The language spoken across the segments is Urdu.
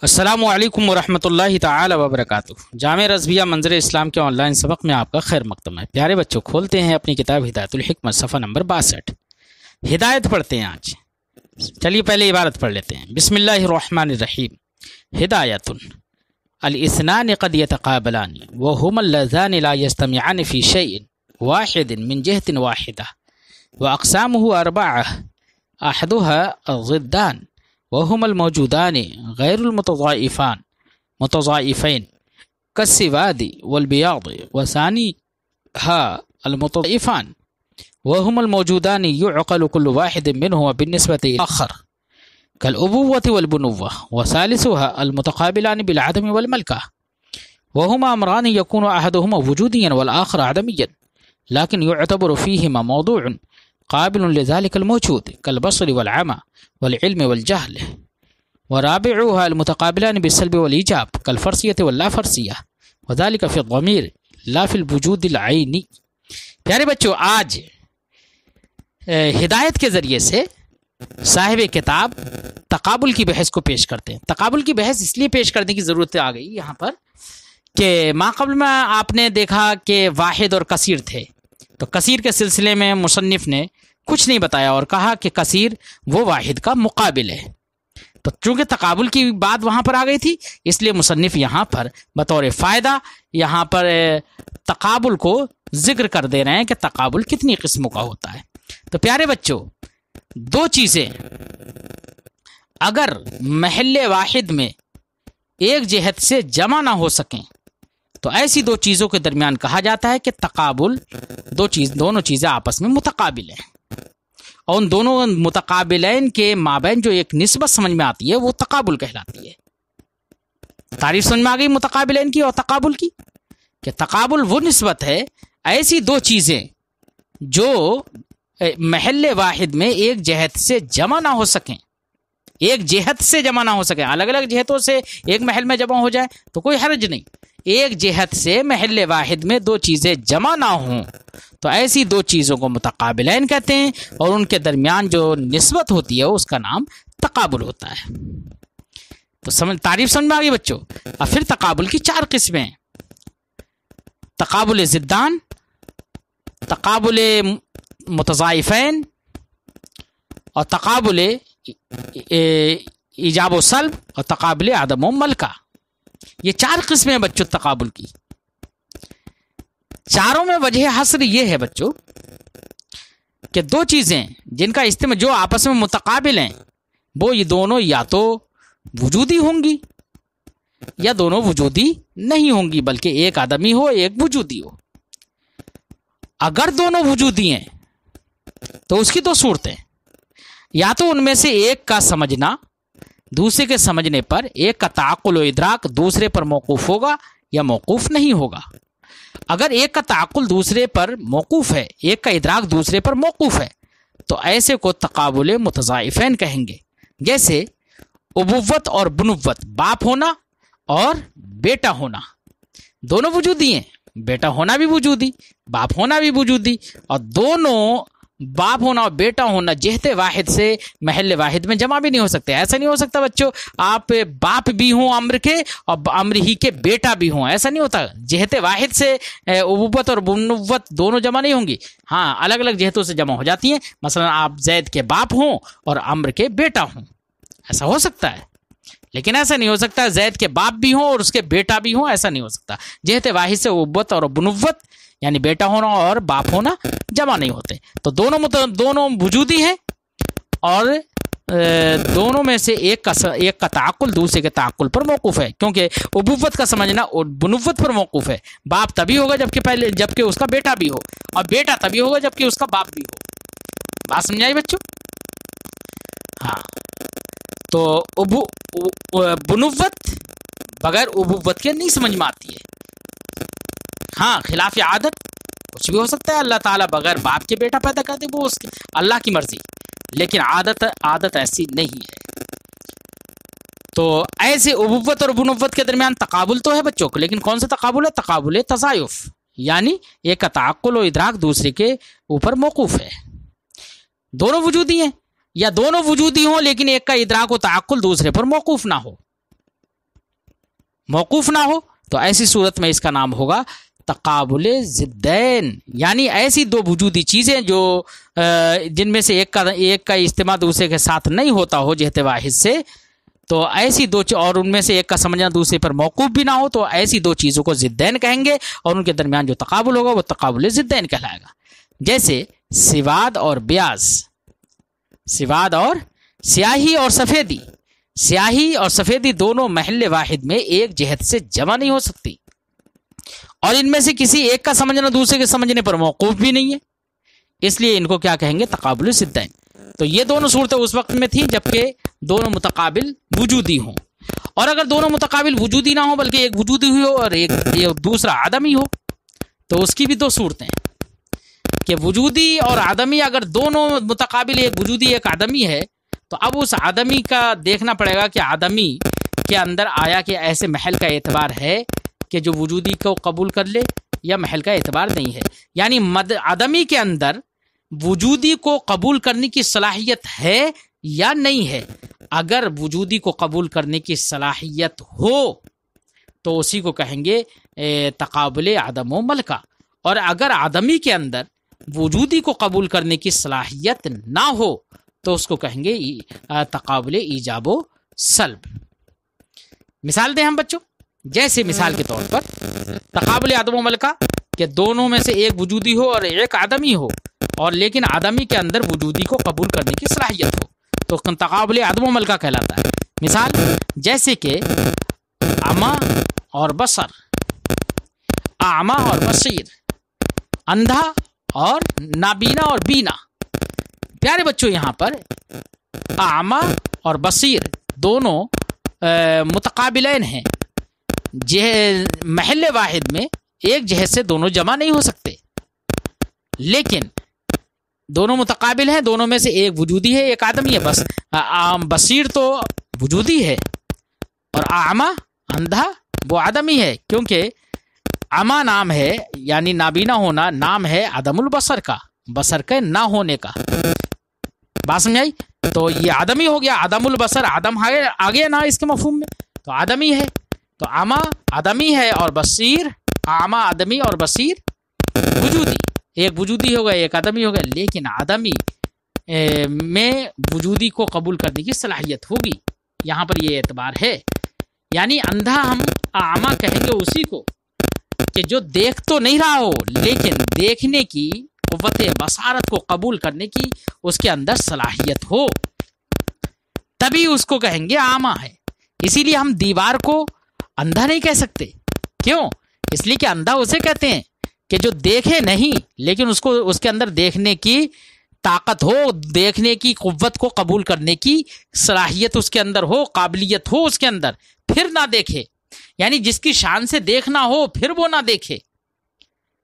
السلام علیکم ورحمۃ اللہ تعالی وبرکاتہ۔ جامع رضویہ منظر اسلام کے آن لائن سبق میں آپ کا خیر مقدم ہے۔ پیارے بچوں، کھولتے ہیں اپنی کتاب ہدایت الحکمت صفحہ نمبر 62۔ ہدایت پڑھتے ہیں آج۔ چلیے پہلے عبارت پڑھ لیتے ہیں۔ بسم اللہ الرحمن الرحیم۔ ہدایت الاثنان قد يتقابلان وهما اللذان لا يجتمعان في شيء واحد من جهة واحدة وأقسامه أربعة أحدها الضدان وهما الموجودان غير متضائفين كالسواد والبياض وثانيها المتضائفان وهما الموجودان يعقل كل واحد منهما بالنسبة إلى الآخر كالأبوة والبنوة وثالثها المتقابلان بالعدم والملكة وهما أمران يكون أحدهما وجوديا والآخر عدميا لكن يعتبر فيهما موضوع قابل لذلك الموجود كالبصر والعمى والعلم والجهل ورابعها المتقابلان بالسلب والإيجاب كالفرسية واللافرسية وذلك في الضمير لا في الوجود العيني۔ پیارے بچوں، آج ہدایت کے ذریعے سے صاحب کتاب تقابل کی بحث کو پیش کرتے ہیں۔ تقابل کی بحث اس لیے پیش کرنے کی ضرورت آ گئی یہاں پر کہ ما قبل میں آپ نے دیکھا کہ واحد اور کثیر تھے، تو کثیر کے سلسلے میں مصنف نے کچھ نہیں بتایا اور کہا کہ کثیر وہ واحد کا مقابل ہے۔ تو چونکہ تقابل کی بات وہاں پر آ گئی تھی، اس لیے مصنف یہاں پر بطور فائدہ یہاں پر تقابل کو ذکر کر دے رہے ہیں کہ تقابل کتنی قسموں کا ہوتا ہے۔ تو پیارے بچوں، دو چیزیں اگر محل واحد میں ایک جہت سے جمع نہ ہو سکیں تو ایسی دو چیزوں کے درمیان کہا جاتا ہے کہ تقابل دونوں چیزیں آپس میں متقابل ہیں، اور ان دونوں متقابلین کے مابین جو ایک نسبت سمجھ میں آتی ہے وہ تقابل کہلاتی ہے۔ تعریف سمجھ میں آ گئی متقابلین کی اور تقابل کی، کہ تقابل وہ نسبت ہے ایسی دو چیزیں جو محل واحد میں ایک جہت سے جمع نہ ہو سکیں، الگ الگ جہتوں سے ایک محل میں جمع ہو جائے تو کوئی حرج نہیں، ایک جہت سے محل واحد میں دو چیزیں جمع نہ ہوں تو ایسی دو چیزوں کو متقابلین کہتے ہیں، اور ان کے درمیان جو نسبت ہوتی ہے اس کا نام تقابل ہوتا ہے۔ تو تعریف سمجھ میں آ گئی بچوں۔ اور پھر تقابل کی چار قسمیں: تقابل ضدان، تقابل متضائفین، اور تقابل ایجاب و سلب، اور تقابل عدم و ملکہ۔ یہ چار قسمیں بچوں تقابل کی۔ چاروں میں وجہ حصر یہ ہے بچوں کہ دو چیزیں جن کا استعمال جو آپس میں متقابل ہیں وہ یہ دونوں یا تو وجودی ہوں گی یا دونوں وجودی نہیں ہوں گی، بلکہ ایک آدمی ہو ایک وجودی ہو۔ اگر دونوں وجودی ہیں تو اس کی دو صورتیں: یا تو ان میں سے ایک کا سمجھنا دوسرے کے سمجھنے پر، ایک کا تعقل و ادراک دوسرے پر موقوف ہوگا یا موقوف نہیں ہوگا۔ اگر ایک کا تعقل دوسرے پر موقوف ہے، ایک کا ادراک دوسرے پر موقوف ہے، تو ایسے کو تقابل متضائفین کہیں گے۔ جیسے ابوت اور بنوت، باپ ہونا اور بیٹا ہونا، دونوں وجودی ہیں، بیٹا ہونا بھی وجودی، باپ ہونا بھی وجودی، اور دونوں باپ ہونا اور بیٹا ہونا جہت واحد سے محل واحد میں جمع بھی نہیں ہو سکتے۔ ایسا نہیں ہو سکتا بچوں آپ باپ بھی ہوں عمر کے اور عمر ہی کے بیٹا بھی ہوں، ایسا نہیں ہوتا۔ جہت واحد سے ابوت اور بنوت دونوں جمع نہیں ہوں گی، ہاں الگ الگ جہتوں سے جمع ہو جاتی ہیں۔ مثلا آپ زید کے باپ ہوں اور عمر کے بیٹا ہوں، ایسا ہو سکتا ہے، لیکن ایسا نہیں ہو سکتا زید کے باپ بھی ہوں اور اس کے بیٹا بھی ہوں، ایسا نہیں ہو سکتا۔ جہت واحد سے ابوت اور بنوت یعنی بیٹا ہونا اور باپ ہونا جمع نہیں ہوتے۔ تو دونوں وجودی ہیں، اور دونوں میں سے ایک کا تعقل دوسرے کے تعقل پر موقوف ہے، کیونکہ ابوت کا سمجھنا بنوت پر موقوف ہے۔ باپ تبھی ہوگا جبکہ اس کا بیٹا بھی ہو، اور بیٹا تبھی ہوگا جبکہ اس کا باپ بھی ہو۔ بات سمجھ آئی بچوں؟ ہاں، تو بنوت بغیر ابوت کے نہیں سمجھ میں آتی ہے۔ ہاں، خلاف عادت کچھ بھی ہو سکتا ہے، اللہ تعالیٰ بغیر باپ کے بیٹا پیدا کرتے، وہ اس کی اللہ کی مرضی، لیکن عادت ایسی نہیں ہے۔ تو ایسے ابوت اور بنوت کے درمیان تقابل تو ہے بچوں کو، لیکن کون سا تقابل ہے؟ تقابل تضائف، یعنی ایک کا تعقل و ادراک دوسرے کے اوپر موقوف ہے۔ دونوں وجودی ہیں، یا دونوں وجودی ہوں لیکن ایک کا ادراک و تعقل دوسرے پر موقوف نہ ہو، موقوف نہ ہو تو ایسی صورت میں اس کا نام ہوگا تقابل ضدین، یعنی ایسی دو وجودی چیزیں جو جن میں سے ایک کا اجتماع دوسرے کے ساتھ نہیں ہوتا ہو جہت واحد سے، تو ایسی دو اور ان میں سے ایک کا سمجھنا دوسرے پر موقوف بھی نہ ہو، تو ایسی دو چیزوں کو ضدین کہیں گے، اور ان کے درمیان جو تقابل ہوگا وہ تقابل ضدین کہلائے گا۔ جیسے سواد اور بیاض، سواد اور سیاہی اور سفیدی، سیاہی اور سفیدی دونوں محل واحد میں ایک جہت سے جمع نہیں ہو سکتی، اور ان میں سے کسی ایک کا سمجھنا دوسرے کے سمجھنے پر موقوف بھی نہیں ہے، اس لیے ان کو کیا کہیں گے؟ تقابل ضدین۔ تو یہ دونوں صورتیں اس وقت میں تھیں جبکہ دونوں متقابل وجودی ہوں، اور اگر دونوں متقابل وجودی نہ ہوں بلکہ ایک وجودی ہوئی ہو اور ایک دوسرا عدمی ہو، تو اس کی بھی دو صورتیں ہیں کہ وجودی اور عدمی اگر دونوں متقابل، ایک وجودی ایک عدمی ہے، تو اب اس عدمی کا دیکھنا پڑے گا کہ عدمی کے اندر آیا کہ ایسے محل کا اعتبار ہے کہ جو وجودی کو قبول کر لے، یا محل کا اعتبار نہیں ہے، یعنی عدمی کے اندر وجودی کو قبول کرنے کی صلاحیت ہے یا نہیں ہے۔ اگر وجودی کو قبول کرنے کی صلاحیت ہو تو اسی کو کہیں گے تقابل عدم و ملکہ، اور اگر عدمی کے اندر وجودی کو قبول کرنے کی صلاحیت نہ ہو تو اس کو کہیں گے تقابل ایجاب و سلب۔ مثال دیں ہم بچوں، جیسے مثال کے طور پر تقابل عدم و ملکہ کہ دونوں میں سے ایک وجودی ہو اور ایک عدمی ہو، اور لیکن عدمی کے اندر وجودی کو قبول کرنے کی صلاحیت ہو، تو تقابل عدم و ملکہ کہلاتا ہے۔ مثال جیسے کہ اعمیٰ اور بصر، اعمیٰ اور بصیر، اندھا اور نابینا اور بینا۔ پیارے بچوں، یہاں پر اعمیٰ اور بصیر دونوں متقابلین ہیں، محل واحد میں ایک جہت سے دونوں جمع نہیں ہو سکتے، لیکن دونوں متقابل ہیں، دونوں میں سے ایک وجودی ہے ایک عدمی ہے۔ بس بصیر تو وجودی ہے اور اعمیٰ اندھا وہ عدمی ہے، کیونکہ اعمیٰ نام ہے یعنی نابینا ہونا نام ہے عدم البصر کا، بصر کے نہ ہونے کا۔ بات سمجھ آئی؟ تو یہ آدمی ہو گیا، عدم البصر، آدم آ گیا نا اس کے مفہوم میں، تو آدمی ہے، تو اعمیٰ آدمی ہے اور بصیر، اعمیٰ آدمی اور بصیر وجودی، ایک وجودی ہوگا ایک آدمی ہوگا، لیکن آدمی میں وجودی کو قبول کرنے کی صلاحیت ہوگی، یہاں پر یہ اعتبار ہے۔ یعنی اندھا ہم اعمیٰ کہیں گے اسی کو کہ جو دیکھ تو نہیں رہا ہو لیکن دیکھنے کی قوت بصارت کو قبول کرنے کی اس کے اندر صلاحیت ہو، تبھی اس کو کہیں گے اعمیٰ ہے۔ اسی لیے ہم دیوار کو اندھا نہیں کہہ سکتے، کیوں؟ اس لیے کہ اندھا اسے کہتے ہیں کہ جو دیکھے نہیں لیکن اس کو اس کے اندر دیکھنے کی طاقت ہو، دیکھنے کی قوت کو قبول کرنے کی صلاحیت اس کے اندر ہو، قابلیت ہو اس کے اندر، پھر نہ دیکھے، یعنی جس کی شان سے دیکھنا ہو پھر وہ نہ دیکھے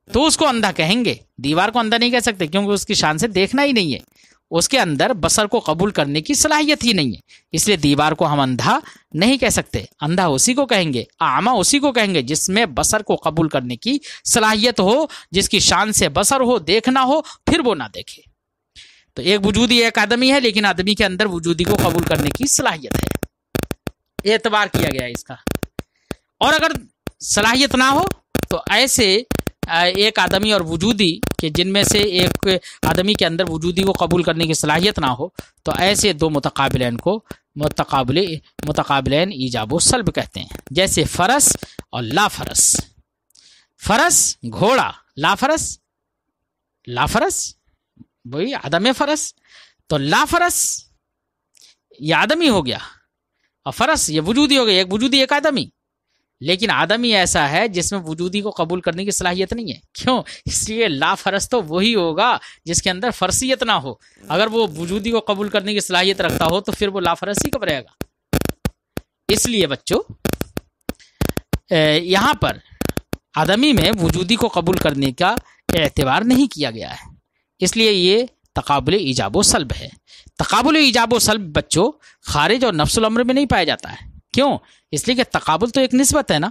تو اس کو اندھا کہیں گے۔ دیوار کو اندھا نہیں کہہ سکتے کیونکہ اس کی شان سے دیکھنا ہی نہیں ہے، اس کے اندر بصر کو قبول کرنے کی صلاحیت ہی نہیں ہے، اس لیے دیوار کو ہم اندھا نہیں کہہ سکتے۔ اندھا اسی کو کہیں گے، اعمیٰ اسی کو کہیں گے جس میں بصر کو قبول کرنے کی صلاحیت ہو، جس کی شان سے بصر ہو، دیکھنا ہو، پھر وہ نہ دیکھے۔ تو ایک وجودی ایک آدمی ہے لیکن آدمی کے اندر وجودی کو قبول کرنے کی صلاحیت ہے، اعتبار کیا گیا ہے اس کا۔ اور اگر صلاحیت نہ ہو تو ایسے ایک آدمی اور وجودی کہ جن میں سے ایک آدمی کے اندر وجودی کو قبول کرنے کی صلاحیت نہ ہو، تو ایسے دو متقابلین کو متقابلین ایجاب و سلب کہتے ہیں۔ جیسے فرس اور لا فرس، فرس گھوڑا، لا فرس وہی عدم فرس، تو لا فرس یہ آدمی ہو گیا اور فرس یہ وجودی ہو گیا، ایک وجودی ایک آدمی، لیکن آدمی ایسا ہے جس میں وجودی کو قبول کرنے کی صلاحیت نہیں ہے، کیوں؟ اس لیے لا فرس تو وہی ہوگا جس کے اندر فرسیت نہ ہو، اگر وہ وجودی کو قبول کرنے کی صلاحیت رکھتا ہو تو پھر وہ لا فرس ہی کب رہے گا۔ اس لیے بچوں یہاں پر آدمی میں وجودی کو قبول کرنے کا اعتبار نہیں کیا گیا ہے، اس لیے یہ تقابل ایجاب و سلب ہے۔ تقابل ایجاب و سلب بچوں خارج اور نفس الامر میں نہیں پایا جاتا ہے، کیوں؟ اس لیے کہ تقابل تو ایک نسبت ہے نا،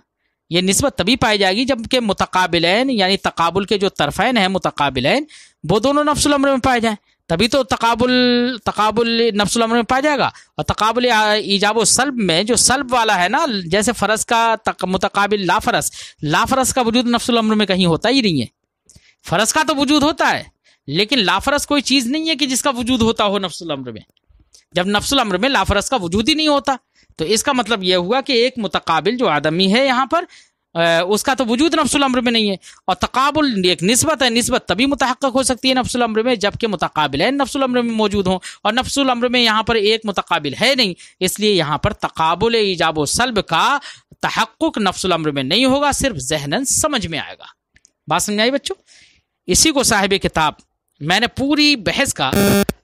یہ نسبت تبھی پائی جائے گی جب کہ متقابلین یعنی تقابل کے جو طرفین ہیں متقابلین وہ دونوں نفس الامر میں پائے جائیں، تبھی تو تقابل نفس الامر میں پایا جائے گا. اور تقابل ایجاب و سلب میں جو سلب والا ہے نا، جیسے فرض کا متقابل لا فرض کا وجود نفس الامر میں کہیں ہوتا ہی نہیں ہے. فرض کا تو وجود ہوتا ہے لیکن لا فرض کوئی چیز نہیں ہے کہ جس کا وجود ہوتا ہو نفس الامر میں. جب نفس الامر میں لا فرض کا وجود ہی نہیں ہوتا تو اس کا مطلب یہ ہوا کہ ایک متقابل جو آدمی ہے یہاں پر اس کا تو وجود نفس الامر میں نہیں ہے. اور تقابل ایک نسبت ہے، نسبت تبھی متحقق ہو سکتی ہے نفس الامر میں جبکہ متقابلین نفس الامر میں موجود ہوں، اور نفس الامر میں یہاں پر ایک متقابل ہے نہیں، اس لیے یہاں پر تقابل ایجاب و سلب کا تحقق نفس الامر میں نہیں ہوگا، صرف ذہناً سمجھ میں آئے گا. بات سمجھ آئی بچوں؟ اسی کو صاحب کتاب میں نے پوری بحث کا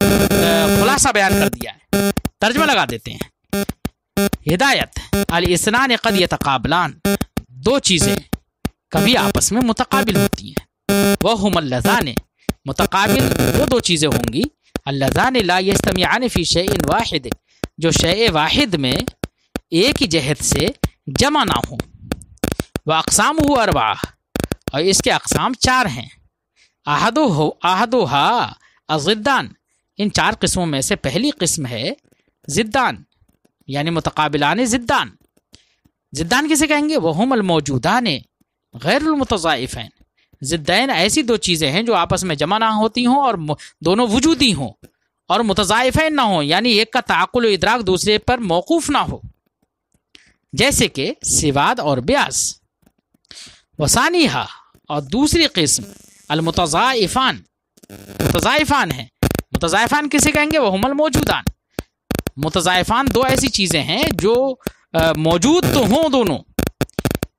خلاصہ بیان کر دیا ہے. ترجمہ لگا دیتے ہیں. ہدایت الاثنان قد یتقابلان، دو چیزیں کبھی آپس میں متقابل ہوتی ہیں. وہم اللذان، متقابل وہ دو چیزیں ہوں گی، اللذان لا یجتمعان فی شیء واحد، جو شیء واحد میں ایک ہی جہت سے جمع نہ ہوں. واقسامہ اربعہ، اور اس کے اقسام 4 ہیں. احدھا الضدان، ان 4 قسموں میں سے پہلی قسم ہے ضدان، یعنی متقابلان ضدان. ضدان کسے کہیں گے؟ وہم الموجودان غیر المتضائفین. ضدین ایسی دو چیزیں ہیں جو آپس میں جمع نہ ہوتی ہوں اور دونوں وجودی ہوں اور متضائفین نہ ہوں، یعنی ایک کا تعقل و ادراک دوسرے پر موقوف نہ ہو، جیسے کہ سواد اور بیاس. وثانیہا، اور دوسری قسم المتضائفان، متضائفان ہیں. متضائفان کسے کہیں گے؟ وہم الموجودان. متضائفان دو ایسی چیزیں ہیں جو موجود تو ہوں دونوں،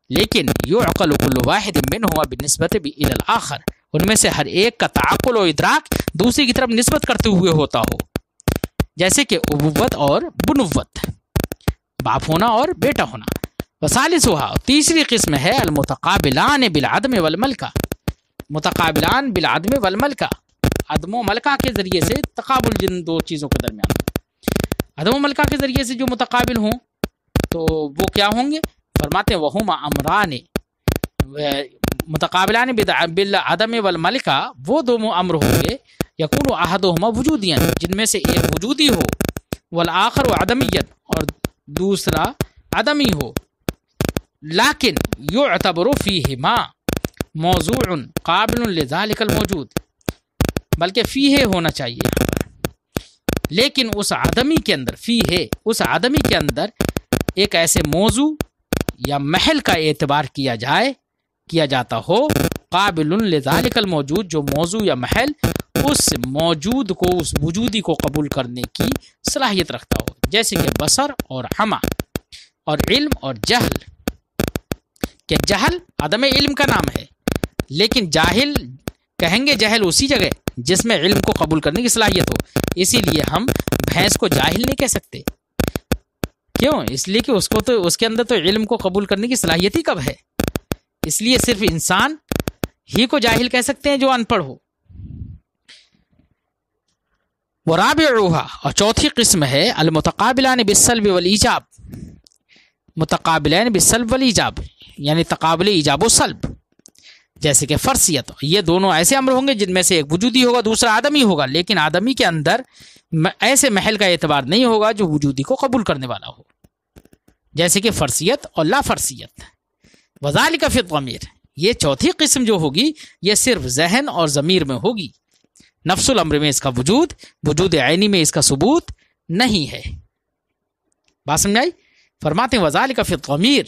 لیکن یعقل کل واحد منہما بالنسبت الی الآخر، ان میں سے ہر ایک کا تعقل و ادراک دوسری کی طرف نسبت کرتے ہوئے ہوتا ہو، جیسے کہ ابوت اور بنوت، باپ ہونا اور بیٹا ہونا. وثالثھا، تیسری قسم ہے المتقابلان بالعدم والملکہ. متقابلان بالعدم والملکہ، عدم و ملکہ کے ذریعے سے تقابل جن دو چیزوں کے درمیان. عدم و ملکہ کے ذریعے سے جو متقابل ہوں تو وہ کیا ہوں گے؟ فرماتے ہیں وہما امران، متقابلان بالعدم والملکہ وہ دو امر ہوں گے، یکون احدہما وجودیاں، جن میں سے ایک وجودی ہو، والآخر عدمیت، اور دوسرا عدمی ہو. لیکن یعتبر فیہما موضوع قابل لذلک الموجود، بلکہ فیہ ہونا چاہیے، لیکن اس آدمی کے اندر، فیہ اس آدمی کے اندر ایک ایسے موضوع یا محل کا اعتبار کیا جاتا ہو، قابل لذالک الموجود، جو موضوع یا محل اس موجود کو، اس وجودی کو قبول کرنے کی صلاحیت رکھتا ہو، جیسے کہ بصر اور حما اور علم اور جہل. کہ جہل عدم علم کا نام ہے، لیکن جاہل کہیں گے جہل اسی جگہ جس میں علم کو قبول کرنے کی صلاحیت ہو. اسی لیے ہم بھینس کو جاہل نہیں کہہ سکتے. کیوں؟ اس لیے کہ اس کے اندر تو علم کو قبول کرنے کی صلاحیت ہی کب ہے. اس لیے صرف انسان ہی کو جاہل کہہ سکتے ہیں جو ان پڑھ ہو. ورابعھا، اور چوتھی قسم ہے المتقابلان بالسلب والایجاب. متقابلین بالسلب والایجاب، یعنی تقابل ایجاب و سلب، جیسے کہ فرضیت. یہ دونوں ایسے امر ہوں گے جن میں سے ایک وجودی ہوگا دوسرا آدمی ہوگا، لیکن آدمی کے اندر ایسے محل کا اعتبار نہیں ہوگا جو وجودی کو قبول کرنے والا ہو، جیسے کہ فرضیت اور لا فرضیت. وذالک فی الضمیر، یہ چوتھی قسم جو ہوگی یہ صرف ذہن اور ضمیر میں ہوگی. نفس الامر میں اس کا وجود عینی میں اس کا ثبوت نہیں ہے. بات سمجھ آئی؟ فرماتے ہیں وذالک فی الضمیر،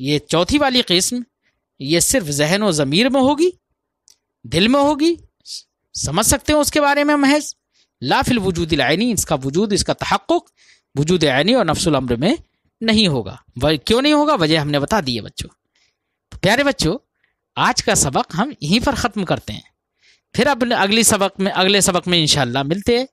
یہ چوتھی والی قسم یہ صرف ذہن و ضمیر میں ہوگی، دل میں ہوگی، سمجھ سکتے ہیں اس کے بارے میں محض. لا فی الوجود العینی، اس کا وجود، اس کا تحقق وجود عینی اور نفس الامر میں نہیں ہوگا. کیوں نہیں ہوگا؟ وجہ ہم نے بتا دی ہے بچوں. پیارے بچوں، آج کا سبق ہم یہیں پر ختم کرتے ہیں، پھر اگلے سبق میں انشاءاللہ ملتے ہیں.